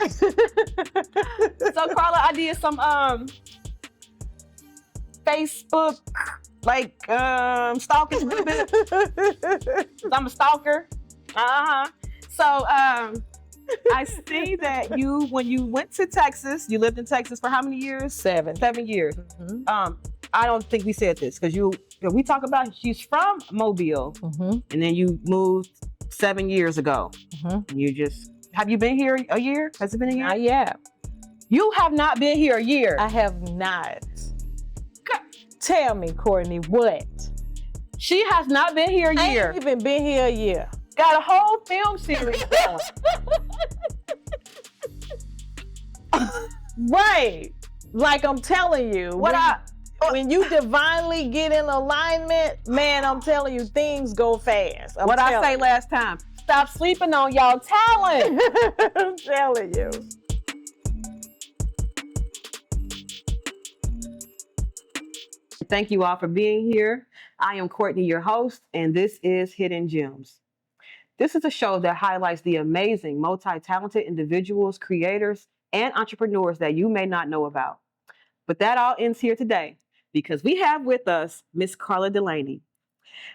So Carla, I did some Facebook stalking a little bit. I'm a stalker. So I see that when you went to Texas, you lived in Texas for how many years? 7. 7 years. I don't think we said this because we talk about she's from Mobile, and then you moved 7 years ago. Have you been here a year? Has it been a year? Not yet. You have not been here a year. I have not. Tell me, Courtney, what? She has not been here a year. I ain't even been here a year. Got a whole film series done. Right. Like I'm telling you. When you divinely get in alignment, man, I'm telling you, things go fast. What I say last time, stop sleeping on y'all talent. I'm telling you. Thank you all for being here. I am Courtney, your host, and this is Hidden Gems. This is a show that highlights the amazing, multi-talented individuals, creators, and entrepreneurs that you may not know about. But that all ends here today because we have with us Miss Carla Dulaney.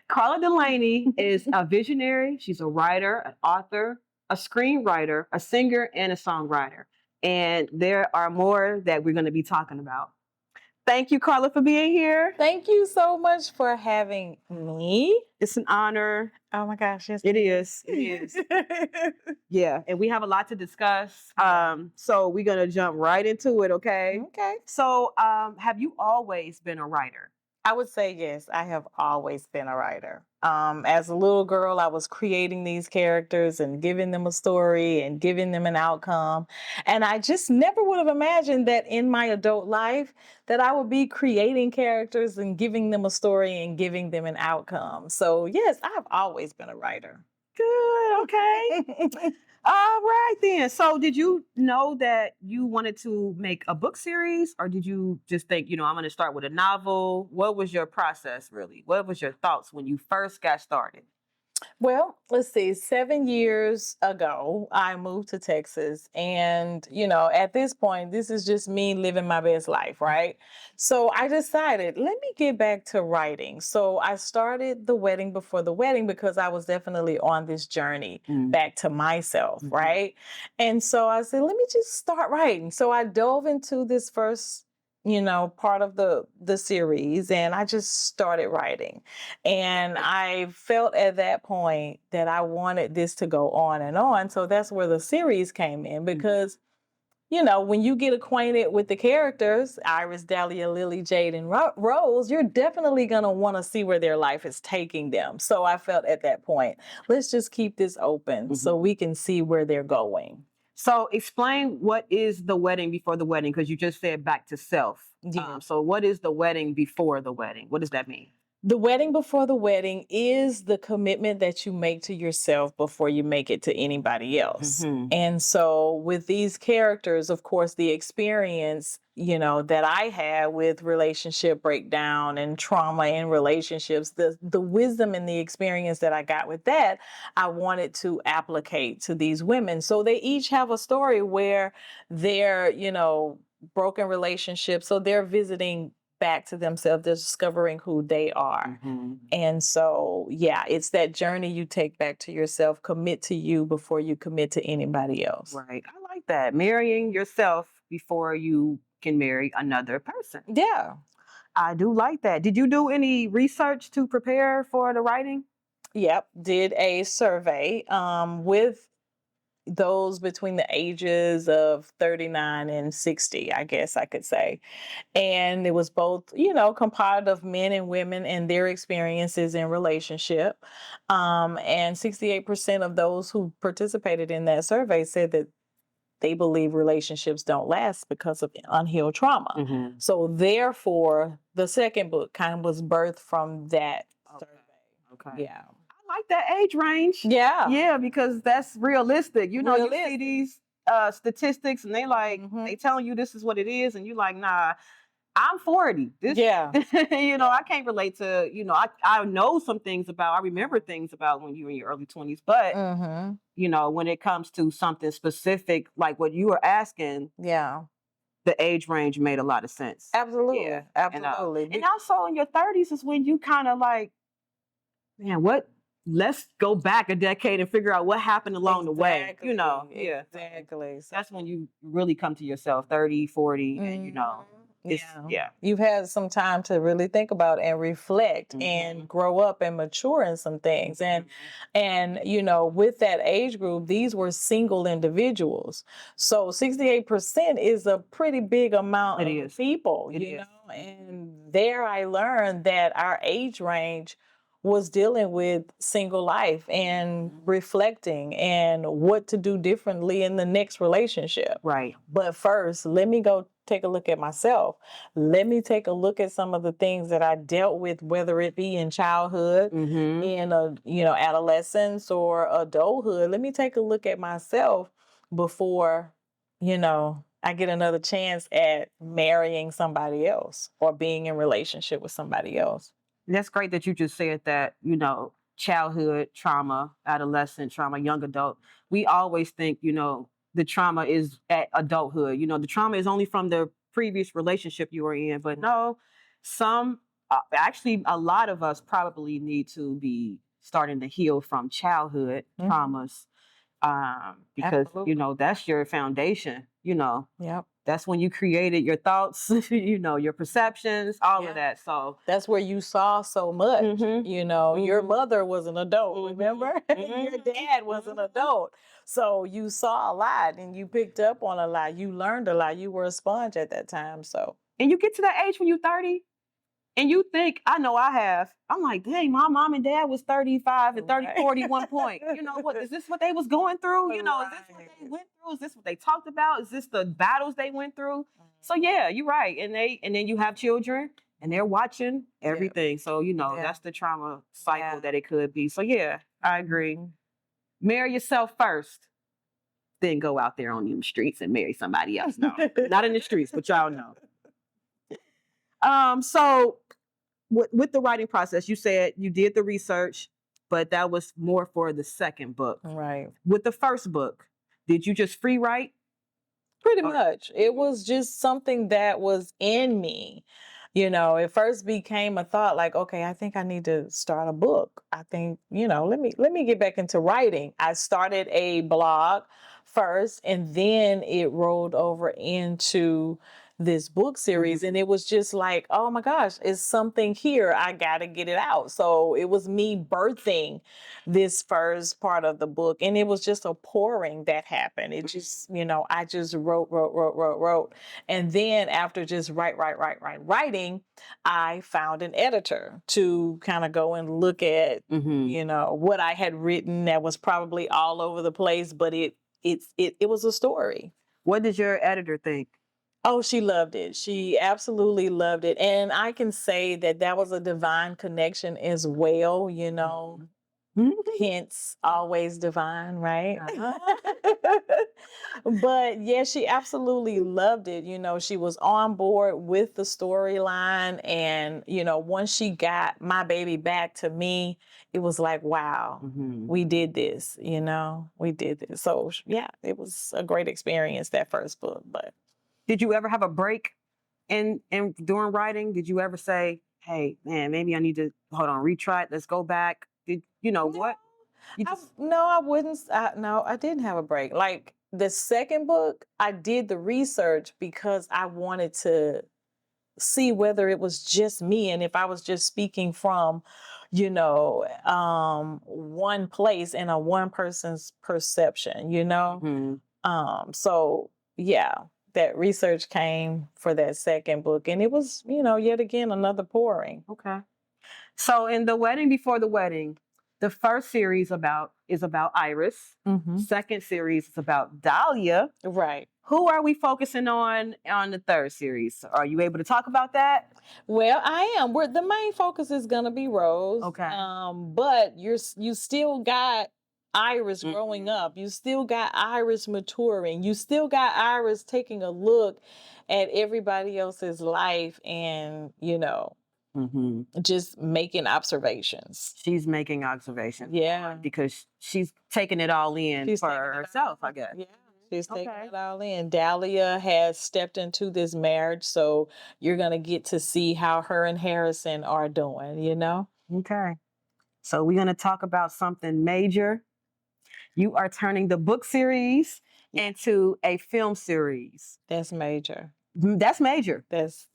Carla Dulaney is a visionary. She's a writer, an author, a screenwriter, a singer, and a songwriter. And there are more that we're going to be talking about. Thank you, Carla, for being here. Thank you so much for having me. It's an honor. Oh my gosh, yes. It is. It is. Yeah, and we have a lot to discuss. So we're going to jump right into it, okay? Okay. So have you always been a writer? I would say yes, I have always been a writer. As a little girl, I was creating these characters and giving them a story and giving them an outcome. And I just never would have imagined that in my adult life that I would be creating characters and giving them a story and giving them an outcome. So yes, I've always been a writer. Good, okay. All right then. So did you know that you wanted to make a book series, or did you just think, I'm going to start with a novel? What was your process really? What was your thoughts when you first got started? Well, let's see, 7 years ago, I moved to Texas. And, at this point, this is just me living my best life, right? So I decided, let me get back to writing. So I started The Wedding Before the Wedding because I was definitely on this journey back to myself, right? And so I said, let me just start writing. So I dove into this first part of the series, and I just started writing. And I felt at that point that I wanted this to go on and on. So that's where the series came in because, when you get acquainted with the characters, Iris, Dahlia, Lily, Jade, and Rose, you're definitely going to want to see where their life is taking them. So I felt at that point, let's just keep this open so we can see where they're going. So explain what is The Wedding Before the Wedding, because you just said back to self. Yeah. So what is the wedding before the wedding? What does that mean? The wedding before the wedding is the commitment that you make to yourself before you make it to anybody else. And so with these characters, of course, the experience, that I had with relationship breakdown and trauma in relationships, the wisdom and the experience that I got with that, I wanted to applicate to these women. So they each have a story where they're, broken relationships. So they're visiting back to themselves, they're discovering who they are. And so, it's that journey you take back to yourself, commit to you before you commit to anybody else. Right. I like that. Marrying yourself before you can marry another person. Yeah. I do like that. Did you do any research to prepare for the writing? Yep. Did a survey with those between the ages of 39 and 60, I guess I could say. And it was both, compiled of men and women and their experiences in relationship. And 68% of those who participated in that survey said that they believe relationships don't last because of unhealed trauma. So therefore, the second book kind of was birthed from that survey. Okay. Yeah. I like that age range. Yeah. Yeah, because that's realistic. You see these statistics and they they telling you this is what it is, and you like, nah, I'm 40. This, Yeah. I can't relate to, I know some things I remember things about when you were in your early 20s, but, when it comes to something specific, like what you were asking, Yeah. the age range made a lot of sense. Absolutely. Yeah. Absolutely. And also in your 30s is when you kind of like, man, let's go back a decade and figure out what happened along the way. Yeah. Exactly. So, That's when you really come to yourself, 30, 40, and yeah. You've had some time to really think about and reflect and grow up and mature in some things. And with that age group, these were single individuals. So 68% is a pretty big amount of people, know. And there I learned that our age range was dealing with single life and reflecting and what to do differently in the next relationship. Right. But first, let me go take a look at myself. Let me take a look at some of the things that I dealt with, whether it be in childhood, in adolescence or adulthood. Let me take a look at myself before, I get another chance at marrying somebody else or being in relationship with somebody else. And that's great that you just said that, childhood trauma, adolescent trauma, young adult. We always think, the trauma is at adulthood. The trauma is only from the previous relationship you were in. But no, actually, a lot of us probably need to be starting to heal from childhood traumas because, Absolutely. that's your foundation, Yep. That's when you created your thoughts, your perceptions, all of that. So that's where you saw so much. Your mother was an adult, remember? Your dad was an adult. So you saw a lot and you picked up on a lot. You learned a lot. You were a sponge at that time. So, and you get to that age when you're 30 and you think, I know I have. I'm like, dang, my mom and dad was 35 and 30, 40 one point. What is this what they was going through? Is this what they went through? Is this what they talked about? Is this the battles they went through? So yeah, you're right. And then you have children and they're watching everything. So that's the trauma cycle that it could be. So yeah, I agree. Marry yourself first, then go out there on them streets and marry somebody else. No, not in the streets, but y'all know. So with the writing process, you said you did the research, but that was more for the second book. Right. With the first book, did you just free write? Pretty much. It was just something that was in me. It first became a thought like, okay, I think I need to start a book. I think, let me get back into writing. I started a blog first and then it rolled over into this book series and it was just like, oh my gosh, it's something here. I got to get it out. So it was me birthing this first part of the book and it was just a pouring that happened. It just, I just wrote. And then after just writing, I found an editor to kind of go and look at, what I had written that was probably all over the place, but it was a story. What did your editor think? Oh, she loved it. She absolutely loved it. And I can say that was a divine connection as well, hence always divine, right? But yeah, she absolutely loved it. She was on board with the storyline. And, once she got my baby back to me, it was like, wow, we did this, we did this. So yeah, it was a great experience, that first book. But did you ever have a break in during writing? Did you ever say, hey, man, maybe I need to retry it. Let's go back. Did what? No, I wouldn't. No, I didn't have a break. Like the second book, I did the research because I wanted to see whether it was just me and if I was just speaking from, one place and a one person's perception, So yeah, that research came for that second book and it was, yet again, another pouring. Okay. So in The Wedding Before the Wedding, the first series is about Iris. Second series is about Dahlia. Right. Who are we focusing on the third series? Are you able to talk about that? Well, I am. The main focus is gonna be Rose. Okay. But you still got Iris growing up. You still got Iris maturing. You still got Iris taking a look at everybody else's life and, just making observations. She's making observations. Yeah. Because she's taking it all in She's for taking it herself, all I guess. Yeah. She's taking Okay. it all in. Dahlia has stepped into this marriage, so you're going to get to see how her and Harrison are doing. Okay. So we're going to talk about something major. You are turning the book series into a film series. That's major. That's major. That's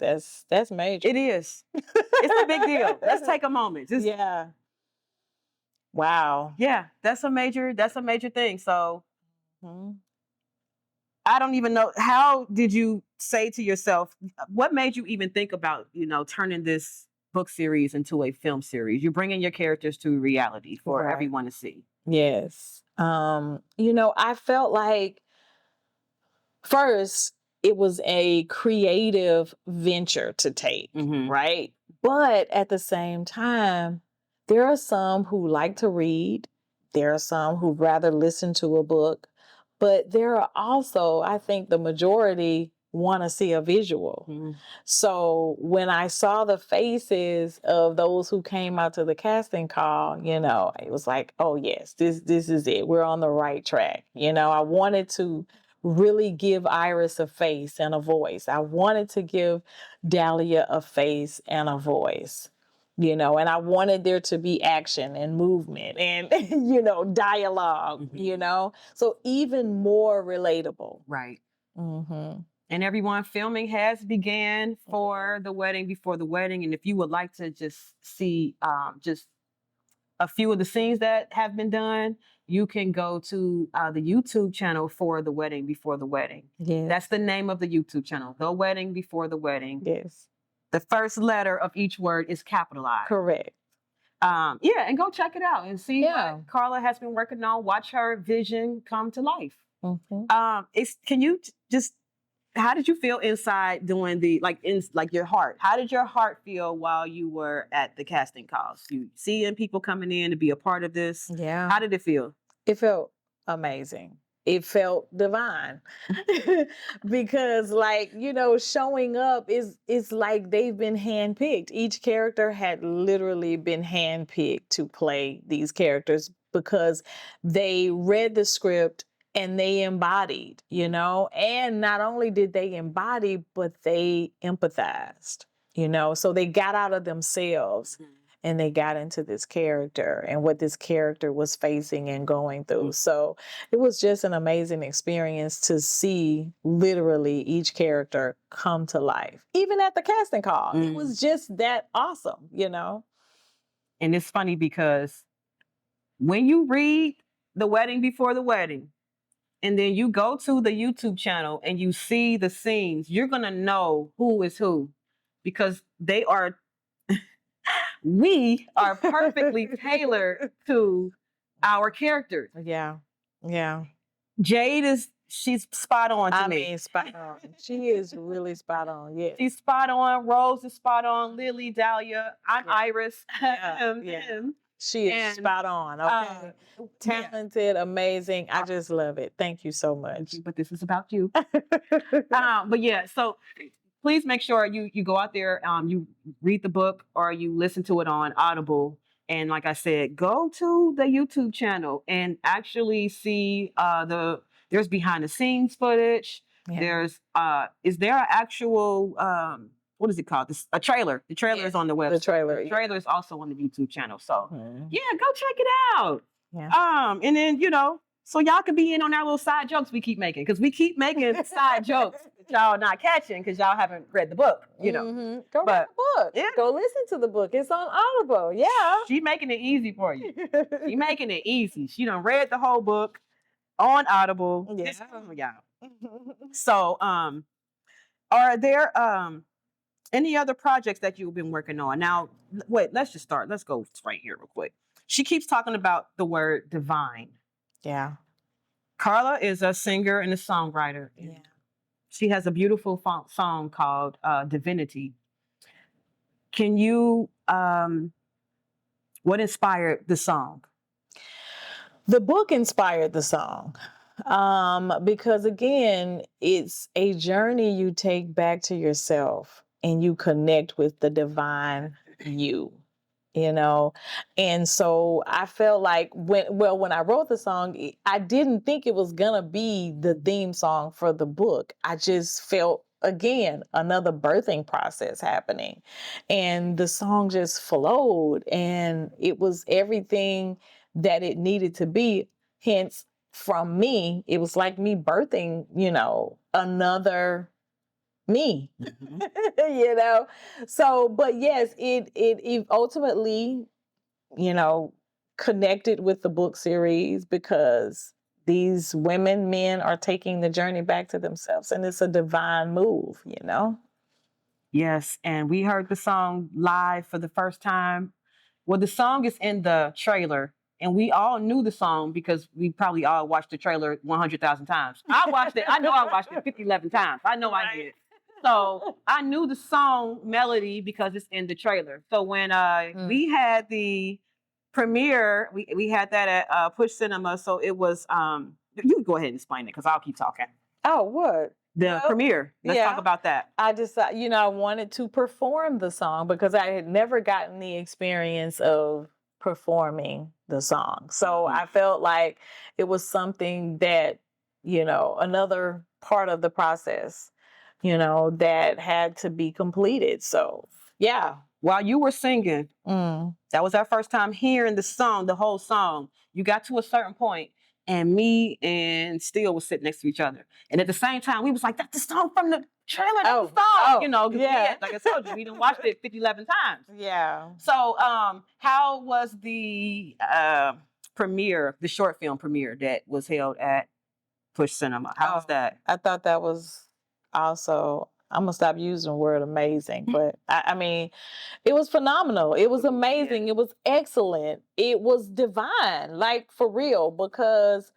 major. It is. It's a big deal. Let's take a moment. Yeah. Wow. Yeah, that's a major thing. So Mhm. I don't even know, how did you say to yourself, what made you even think about, turning this book series into a film series? You're bringing your characters to reality for Right. everyone to see. Yes. I felt like first it was a creative venture to take, right? But at the same time, there are some who like to read. There are some who rather listen to a book. But there are also, I think the majority want to see a visual. So when I saw the faces of those who came out to the casting call, it was like, oh yes, this is it. We're on the right track. I wanted to really give Iris a face and a voice. I wanted to give Dahlia a face and a voice. And I wanted there to be action and movement and, dialogue, so even more relatable. Right. Mm-hmm. And everyone, filming has began for The Wedding Before the Wedding. And if you would like to just see just a few of the scenes that have been done, you can go to the YouTube channel for The Wedding Before the Wedding. Yes. That's the name of the YouTube channel, The Wedding Before the Wedding. Yes. The first letter of each word is capitalized. Correct. Yeah, and go check it out and see Yeah. what Carla has been working on. Watch her vision come to life. Mm-hmm. Can you just, how did you feel inside doing your heart? How did your heart feel while you were at the casting calls? You seeing people coming in to be a part of this? Yeah. How did it feel? It felt amazing. It felt divine because showing up is like they've been handpicked. Each character had literally been handpicked to play these characters because they read the script and they embodied, and not only did they embody, but they empathized, so they got out of themselves and they got into this character and what this character was facing and going through. So it was just an amazing experience to see literally each character come to life. Even at the casting call, it was just that awesome, And it's funny because when you read The Wedding Before the Wedding, and then you go to the YouTube channel and you see the scenes, you're going to know who is who because we are perfectly tailored to our characters. Yeah. Yeah. Jade she's spot on to me. I mean, spot on. She is really spot on. Yeah. She's spot on. Rose is spot on. Lily, Dahlia. I'm Iris. Yeah. She is spot on. Okay. Talented, amazing. I just love it. Thank you so much. But this is about you. But yeah, so please make sure you go out there, you read the book or you listen to it on Audible. And like I said, go to the YouTube channel and actually see there's behind the scenes footage. Yeah. There's is there an actual what is it called? A trailer. The trailer is on the website. The trailer is also on the YouTube channel. So yeah, go check it out. Yeah. And then so y'all can be in on our little side jokes we keep making because we keep making side jokes that y'all not catching because y'all haven't read the book. Go read the book. Yeah. Go listen to the book. It's on Audible. Yeah. She making it easy for you. She making it easy. She done read the whole book on Audible. Yeah. Y'all. So are there any other projects that you've been working on? Now, wait, let's just start. Let's go right here real quick. She keeps talking about the word divine. Yeah. Carla is a singer and a songwriter. Yeah. She has a beautiful song called Divinity. Can you, what inspired the song? The book inspired the song. Because again, it's a journey you take back to yourself and you connect with the divine you, you know. And so I felt like when I wrote the song, I didn't think it was gonna be the theme song for the book. I just felt again another birthing process happening. And the song just flowed and it was everything that it needed to be. Hence, from me, it was like me birthing, another me, Mhm. you know. So, but yes, it ultimately, you know, connected with the book series because these men are taking the journey back to themselves, and it's a divine move, you know. Yes, and we heard the song live for the first time. Well, the song is in the trailer, and we all knew the song because we probably all watched the trailer 100,000 times. I watched it. I know I watched it 50, 11 times. I know I did. So I knew the song melody because it's in the trailer. So when we had the premiere, we had that at Push Cinema. So it was, you can go ahead and explain it because I'll keep talking. Oh, what? The premiere. Let's talk about that. I decided, I wanted to perform the song because I had never gotten the experience of performing the song. So I felt like it was something that, another part of the process, that had to be completed. So, yeah. While you were singing, that was our first time hearing the song, the whole song. You got to a certain point, and me and Steele was sitting next to each other. And at the same time, we was like, that's the song from the trailer, that's the song. 'Cause like I told you, we done watched it 50, 11 times. Yeah. So how was the premiere, the short film premiere that was held at Push Cinema? How was that? I thought that was also, I'm gonna stop using the word amazing, but I mean, it was phenomenal. It was amazing. It was excellent. It was divine, like for real, because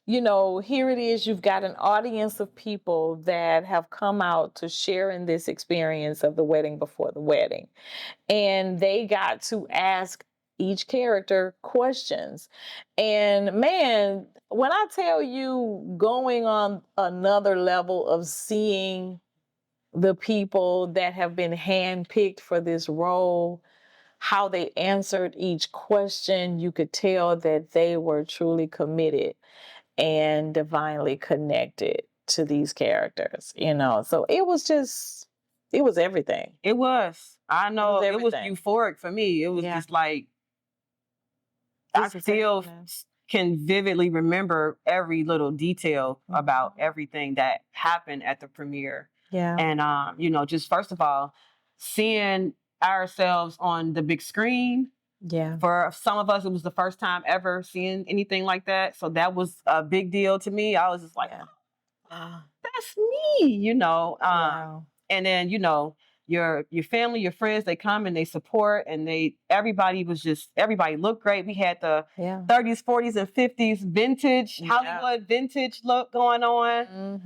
here it is. You've got an audience of people that have come out to share in this experience of the wedding before the wedding. And they got to ask each character questions. And man, when I tell you going on another level of seeing the people that have been handpicked for this role, how they answered each question, you could tell that they were truly committed and divinely connected to these characters, So it was everything. It was. I know it was everything. euphoric for me. It was just like, I This was still happening. can vividly remember every little detail about everything that happened at the premiere. Yeah. And just first of all, seeing ourselves on the big screen. Yeah. For some of us, it was the first time ever seeing anything like that. So that was a big deal to me. I was just like, that's me. Wow. And then, your family, your friends, they come and they support, and everybody looked great. We had the 30s, 40s, and 50s vintage, Hollywood vintage look going on.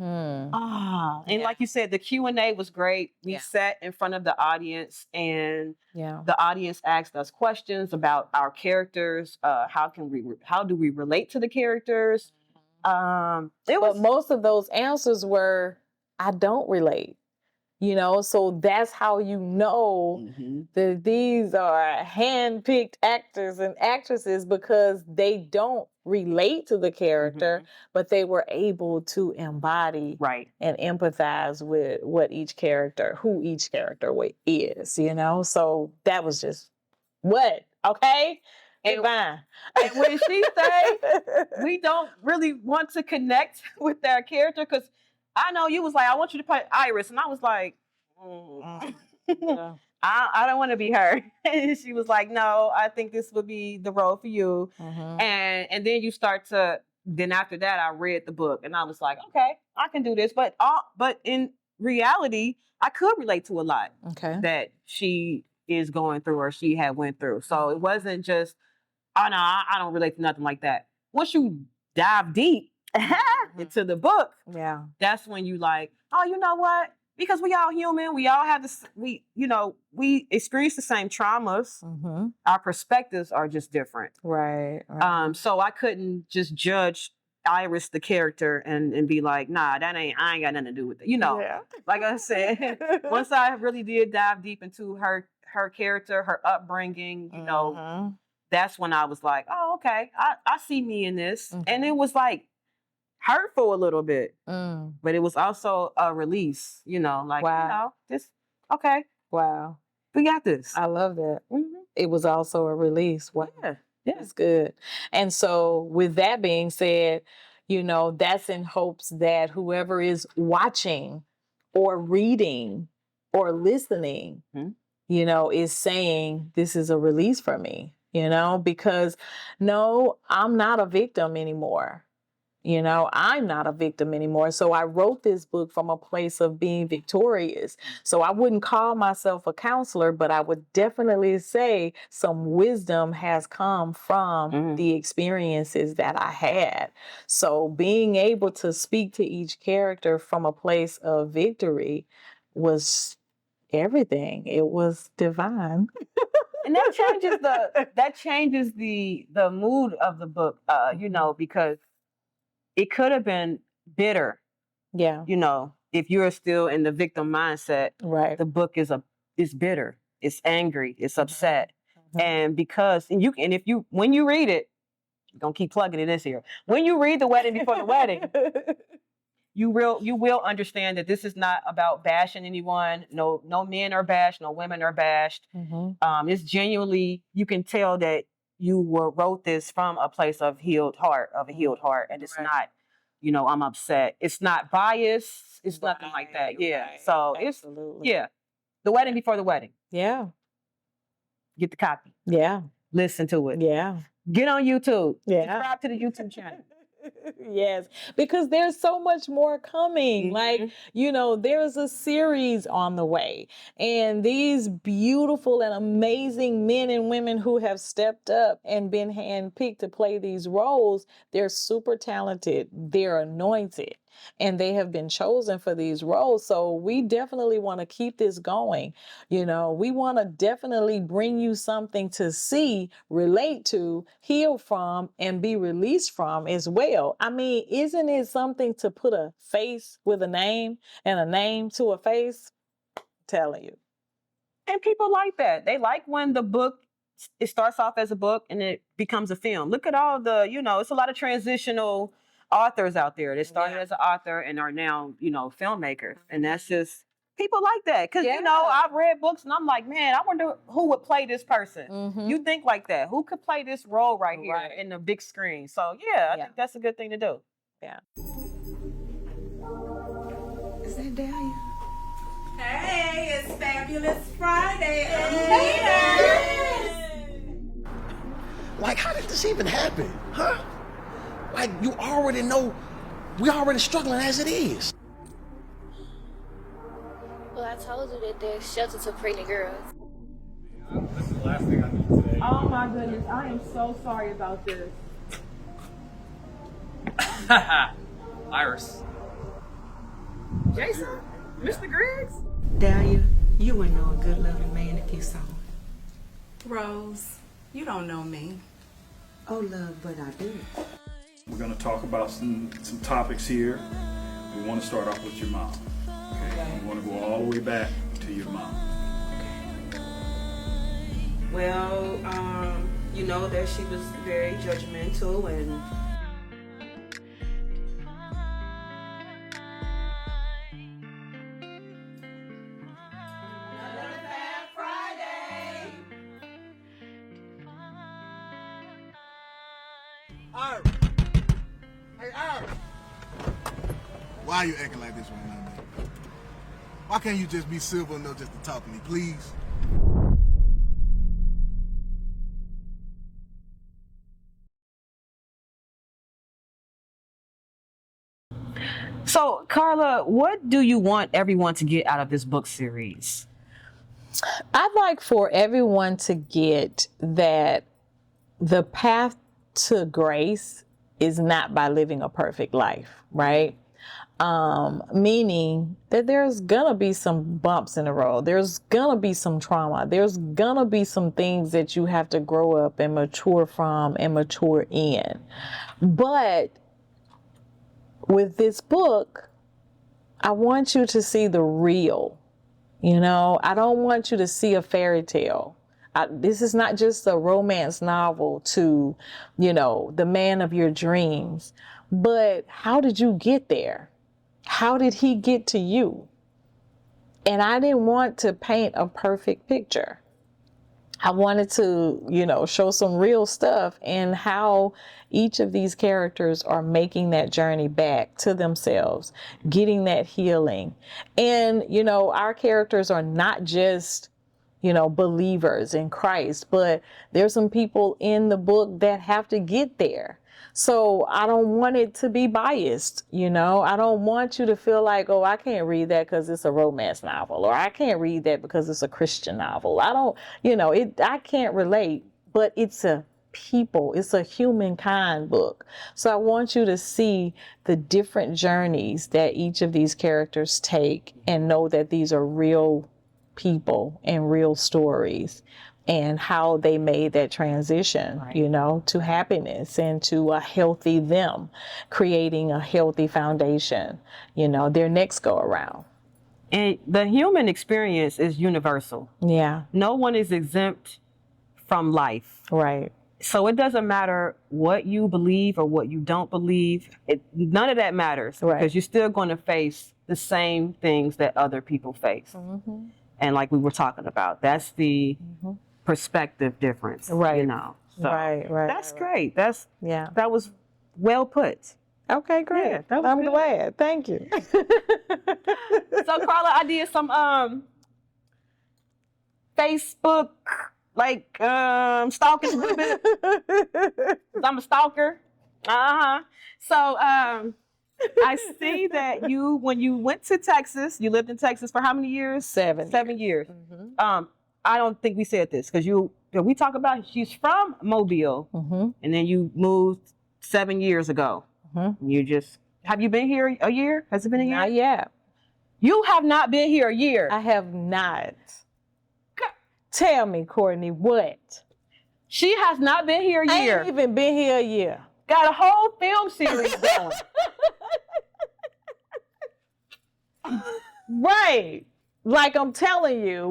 And like you said, the Q&A was great. We sat in front of the audience, and the audience asked us questions about our characters. How do we relate to the characters? But most of those answers were, I don't relate. So that's how that these are hand-picked actors and actresses, because they don't relate to the character, but they were able to embody and empathize with who each character is, So that was just okay? And when she say we don't really want to connect with their character, because I know you was like, I want you to play Iris, and I was like, I don't want to be her. And she was like, no, I think this would be the role for you. And then you start to. Then after that, I read the book, and I was like, okay, I can do this. But in reality, I could relate to a lot that she is going through or she had went through. So it wasn't just, oh no, I don't relate to nothing like that. Once you dive deep into the book, that's when you like, oh, you know what? because we all human. We all have this. We experience the same traumas. Mm-hmm. Our perspectives are just different. Right. Right. So I couldn't just judge Iris the character and be like, nah, I ain't got nothing to do with it. Yeah. Like I said, once I really did dive deep into her character, her upbringing, Mhm. that's when I was like, oh, okay, I see me in this. And it Mhm. was like hurtful a little bit, Mm. but it was also a release, like, Wow. just, okay, Wow. we got this. I love that. Mhm. It was also a release. Wow. Yeah. That's good. And so, with that being said, that's in hopes that whoever is watching or reading or listening, Mhm. is saying, this is a release for me, because no, I'm not a victim anymore. I'm not a victim anymore. So I wrote this book from a place of being victorious. So I wouldn't call myself a counselor, but I would definitely say some wisdom has come from the experiences that I had. So being able to speak to each character from a place of victory was everything. It was divine. And that changes the mood of the book, because it could have been bitter, Yeah. if you're still in the victim mindset. Right. The book is bitter, it's angry, it's upset. Mhm. And when you read it, I'm gonna keep plugging it this here. When you read The Wedding Before the Wedding, you will understand that this is not about bashing anyone. No men are bashed, no women are bashed. Mhm. It's genuinely, you can tell that you wrote this from a place of a healed heart, and it's Right. not, I'm upset. It's not bias. It's nothing like that. Yeah. Right. So Absolutely. it's The Wedding Before the Wedding. Yeah. Get the copy. Yeah. Listen to it. Yeah. Get on YouTube. Yeah. Subscribe to the YouTube channel. Yes, because there's so much more coming. Like, there's a series on the way, and these beautiful and amazing men and women who have stepped up and been handpicked to play these roles, they're super talented, they're anointed, and they have been chosen for these roles. So we definitely want to keep this going. We want to definitely bring you something to see, relate to, heal from, and be released from as well. I mean, isn't it something to put a face with a name and a name to a face? I'm telling you. And people like that. They like when the book, it starts off as a book and it becomes a film. Look at all it's a lot of transitional authors out there that started as an author and are now, filmmakers. And that's just, people like that. Because, I've read books and I'm like, man, I wonder who would play this person. Mhm. You think like that. Who could play this role right here in the big screen? So, I think that's a good thing to do. Yeah. Is that Dahlia? Hey, it's Fabulous Friday. Like, how did this even happen? Huh? Like, you already know we already struggling as it is. Well, I told you that there's shelter to pregnant girls. This is the last thing I need today. Oh my goodness. I am so sorry about this. Iris. Jason, Mr. Griggs. Dahlia, you wouldn't know a good loving man if you saw him. Rose, you don't know me. Oh, love, but I do. We're going to talk about some topics here. We want to start off with your mom. Okay? We want to go all the way back to your mom. Well, you know that she was very judgmental and Iris. Hey, Iris. Why are you acting like this right now, man? Why can't you just be civil enough just to talk to me, please? So, Carla, what do you want everyone to get out of this book series? I'd like for everyone to get that the path to grace is not by living a perfect life, right? Meaning that there's gonna be some bumps in the road. There's gonna be some trauma. There's gonna be some things that you have to grow up and mature from and mature in. But with this book, I want you to see the real. I don't want you to see a fairy tale. This is not just a romance novel to, the man of your dreams. But how did you get there? How did he get to you? And I didn't want to paint a perfect picture. I wanted to, show some real stuff and how each of these characters are making that journey back to themselves, getting that healing. And, our characters are not just, believers in Christ, but there's some people in the book that have to get there. So I don't want it to be biased, I don't want you to feel like, oh, I can't read that because it's a romance novel, or I can't read that because it's a Christian novel. I don't, I can't relate, but it's a humankind book. So I want you to see the different journeys that each of these characters take and know that these are real people and real stories, and how they made that transition, right, to happiness and to a healthy them, creating a healthy foundation, their next go around. And the human experience is universal. Yeah. No one is exempt from life. Right. So it doesn't matter what you believe or what you don't believe. None of that matters, right, because you're still going to face the same things that other people face. Mm-hmm. And like we were talking about, that's the perspective difference, right? So right. That's great. That was well put. Okay, great. Yeah, I'm glad. Thank you. So Carla, I did some Facebook stalking a little bit. I'm a stalker. So I see that when you went to Texas, you lived in Texas for how many years? 7 years. Mm-hmm. I don't think we said this because we talk about she's from Mobile, and then you moved 7 years ago. Have you been here a year? Has it been a year? Not yet. You have not been here a year. I have not. Tell me, Courtney, what? She has not been here a year. I ain't even been here a year. Got a whole film series going. Right. Like I'm telling you.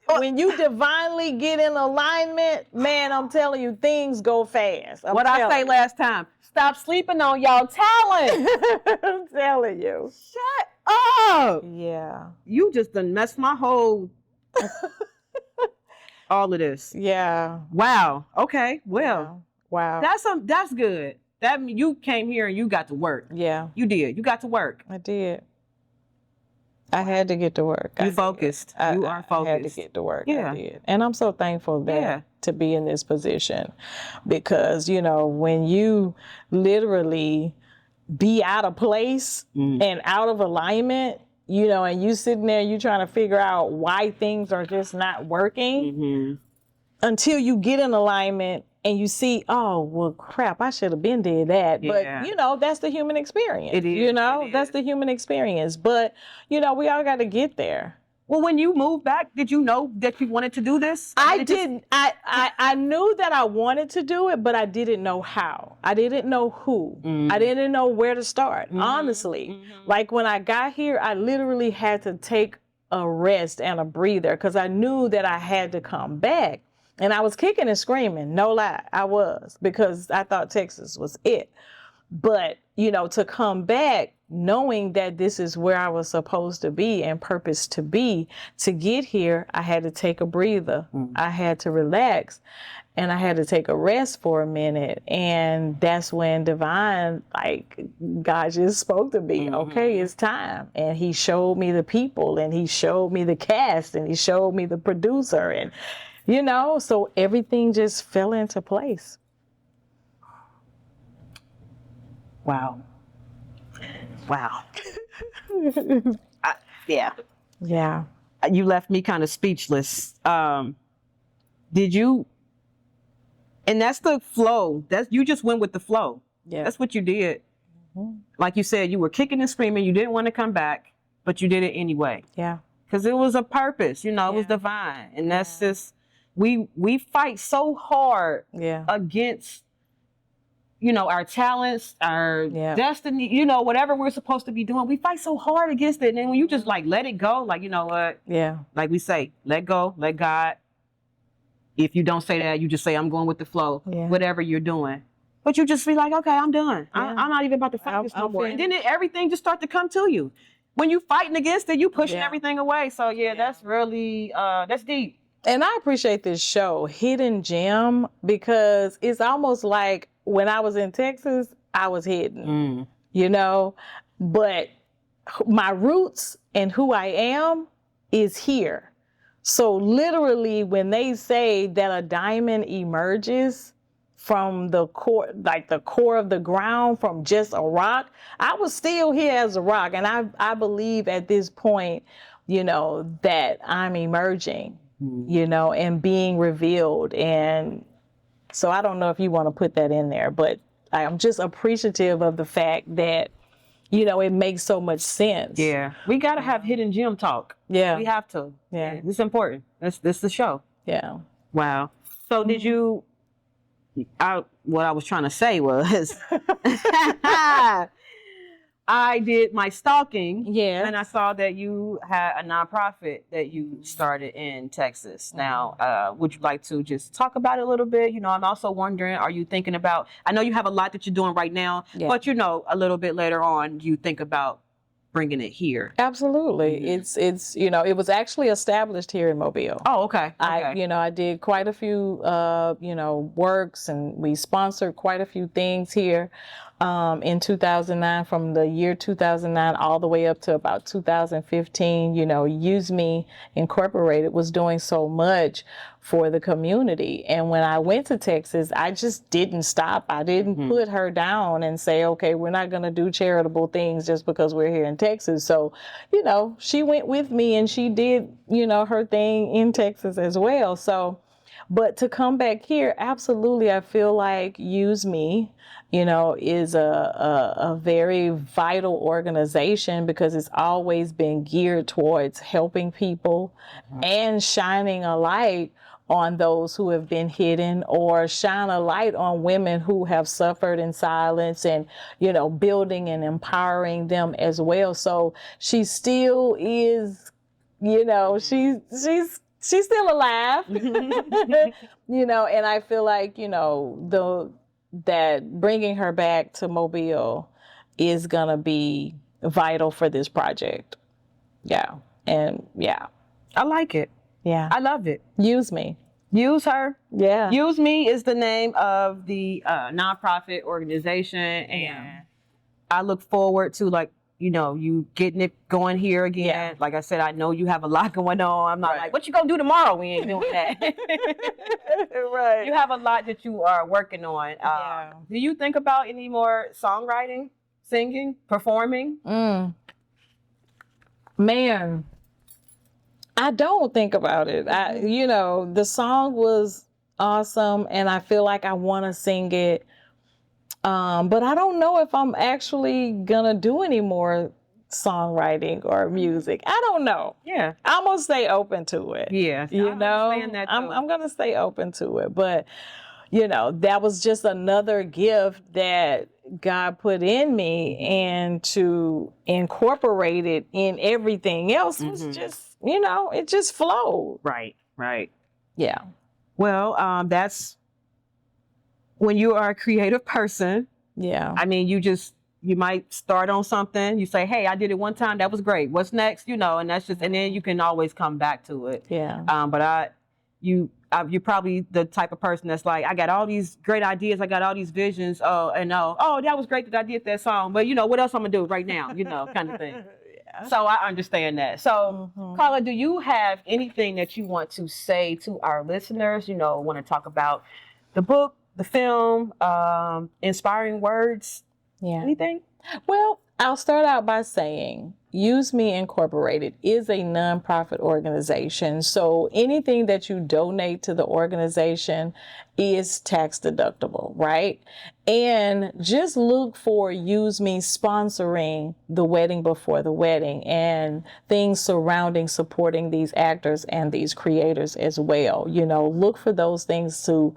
When you divinely get in alignment, man, I'm telling you, things go fast. I say last time, stop sleeping on y'all talent. I'm telling you. Shut up. Yeah. You just done messed my whole, all of this. Yeah. Wow. Okay. Well, wow. That's good. That means you came here and you got to work. Yeah. You did. You got to work. I did. I had to get to work. You focused. You are focused. I had to get to work. Yeah. I did. And I'm so thankful to be in this position because, when you literally be out of place and out of alignment, and you sitting there, you trying to figure out why things are just not working until you get in alignment and you see, oh, well, crap, I should have been did that. Yeah. But, that's the human experience. It is. That's the human experience. But, we all got to get there. Well, when you moved back, did you know that you wanted to do this? I didn't. I knew that I wanted to do it, but I didn't know how. I didn't know who. I didn't know where to start, honestly. Like when I got here, I literally had to take a rest and a breather because I knew that I had to come back. And I was kicking and screaming, no lie, I was, because I thought Texas was it. But, to come back knowing that this is where I was supposed to be and purposed to be, to get here, I had to take a breather. I had to relax and I had to take a rest for a minute. And that's when God just spoke to me. Okay, it's time. And he showed me the people and he showed me the cast and he showed me the producer and, so everything just fell into place. Wow. Yeah. Yeah. You left me kind of speechless. Did you? And that's the flow. You just went with the flow. Yeah. That's what you did. Like you said, you were kicking and screaming. You didn't want to come back, but you did it anyway. Yeah. Because it was a purpose, it was divine. And that's just, we fight so hard against, our talents, our destiny, whatever we're supposed to be doing. We fight so hard against it. And then when you just like let it go, like, you know what? Yeah. Like we say, let go, let God. If you don't say that, you just say, I'm going with the flow, whatever you're doing. But you just be like, okay, I'm done. I'm not even about to fight this no more. And then everything just start to come to you. When you fighting against it, you pushing everything away. So that's really, that's deep. And I appreciate this show, Hidden Gem, because it's almost like when I was in Texas, I was hidden, but my roots and who I am is here. So literally when they say that a diamond emerges from the core, like the core of the ground from just a rock, I was still here as a rock. And I believe at this point, that I'm emerging, and being revealed. And so I don't know if you want to put that in there, but I'm just appreciative of the fact that, it makes so much sense. Yeah. We got to have hidden gem talk. Yeah. We have to. Yeah. It's important. This is the show. Yeah. Wow. So did you, what I was trying to say was, I did my stalking, and I saw that you had a nonprofit that you started in Texas. Now, would you like to just talk about it a little bit? I'm also wondering, are you thinking about, I know you have a lot that you're doing right now, but a little bit later on, you think about bringing it here? Absolutely. It's it was actually established here in Mobile. Oh, okay. I did quite a few works, and we sponsored quite a few things here in 2009, from the year 2009 all the way up to about 2015. Use Me Incorporated was doing so much for the community. And when I went to Texas, I just didn't stop. I didn't put her down and say, okay, we're not going to do charitable things just because we're here in Texas. So, she went with me and she did, her thing in Texas as well. So, but to come back here, absolutely, I feel like Use Me, is a very vital organization, because it's always been geared towards helping people and shining a light on those who have been hidden, or shine a light on women who have suffered in silence, and, building and empowering them as well. So she still is, she's still alive, and I feel like, that bringing her back to Mobile is going to be vital for this project. Yeah. And I like it. Yeah. I love it. Use Me. Use her. Yeah. Use Me is the name of the nonprofit organization. And I look forward to, you getting it going here again. Yeah. Like I said, I know you have a lot going on. I'm not like, what you gonna do tomorrow? We ain't doing that. Right. You have a lot that you are working on. Do you think about any more songwriting, singing, performing? Man, I don't think about it. The song was awesome, and I feel like I want to sing it. But I don't know if I'm actually gonna do any more songwriting or music. I don't know. Yeah. I'm gonna stay open to it. Yeah. I'm gonna stay open to it. But that was just another gift that God put in me, and to incorporate it in everything else was just, it just flowed. Right. Yeah. Well, that's when you are a creative person. Yeah. I mean, you might start on something. You say, hey, I did it one time. That was great. What's next? And that's just, and then you can always come back to it. Yeah. But you're probably the type of person that's like, I got all these great ideas. I got all these visions. Oh, that was great that I did that song. But what else I'm going to do right now? Kind of thing. Yeah. So I understand that. So Carla, do you have anything that you want to say to our listeners? Want to talk about the book, the film, inspiring words? Yeah. Anything? Well, I'll start out by saying, Use Me Incorporated is a nonprofit organization. So anything that you donate to the organization is tax deductible, right? And just look for Use Me sponsoring the wedding before the wedding and things surrounding supporting these actors and these creators as well. Look for those things to,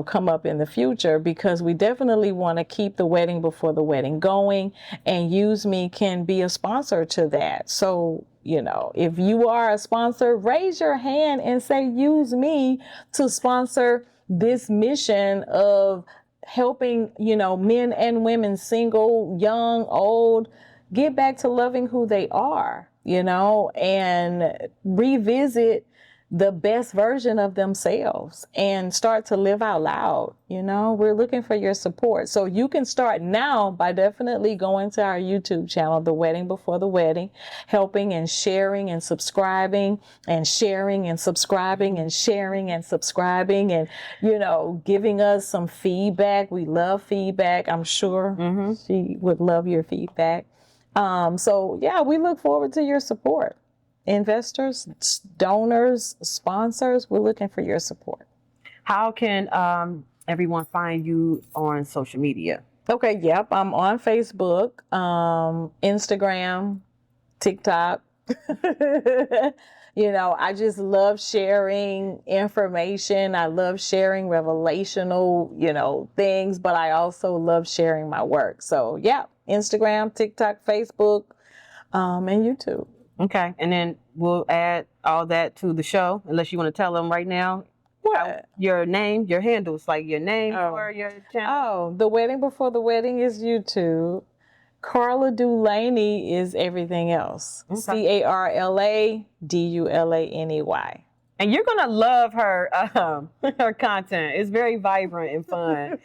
come up in the future, because we definitely want to keep the wedding before the wedding going, and Use Me can be a sponsor to that. So, if you are a sponsor, raise your hand and say, use me to sponsor this mission of helping, men and women, single, young, old, get back to loving who they are, and revisit the best version of themselves and start to live out loud. We're looking for your support. So you can start now by definitely going to our YouTube channel, The Wedding Before the Wedding, helping and sharing and subscribing and sharing and subscribing and sharing and subscribing and, giving us some feedback. We love feedback. I'm sure she would love your feedback. So yeah, we look forward to your support. Investors, donors, sponsors, we're looking for your support. How can everyone find you on social media? Okay, yep. I'm on Facebook, Instagram, TikTok. I just love sharing information. I love sharing revelational, things, but I also love sharing my work. So yeah, Instagram, TikTok, Facebook, and YouTube. Okay, and then we'll add all that to the show, unless you want to tell them right now. What? Your name, your handles, like your name or your channel. Oh, The Wedding Before the Wedding is YouTube. Carla Dulaney is everything else. Okay. CarlaDulaney. And you're gonna love her her content. It's very vibrant and fun.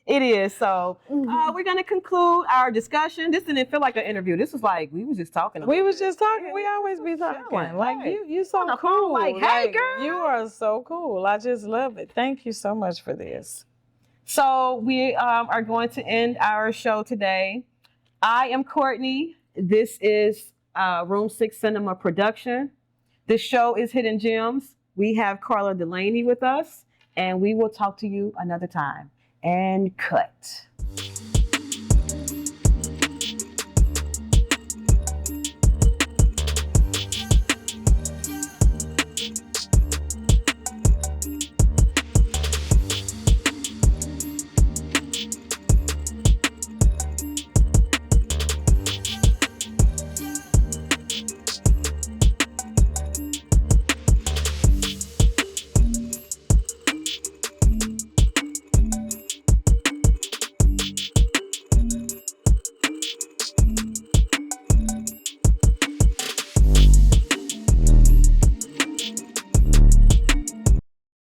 It is. So we're gonna conclude our discussion. This didn't feel like an interview. This was like we was just talking. We was just talking. We always be talking. Like you so cool. Like, hey, girl, you are so cool. I just love it. Thank you so much for this. So we are going to end our show today. I am Courtney. This is Room 6 Cinema production. This show is Hidden Gems. We have Carla Dulaney with us, and we will talk to you another time. And cut.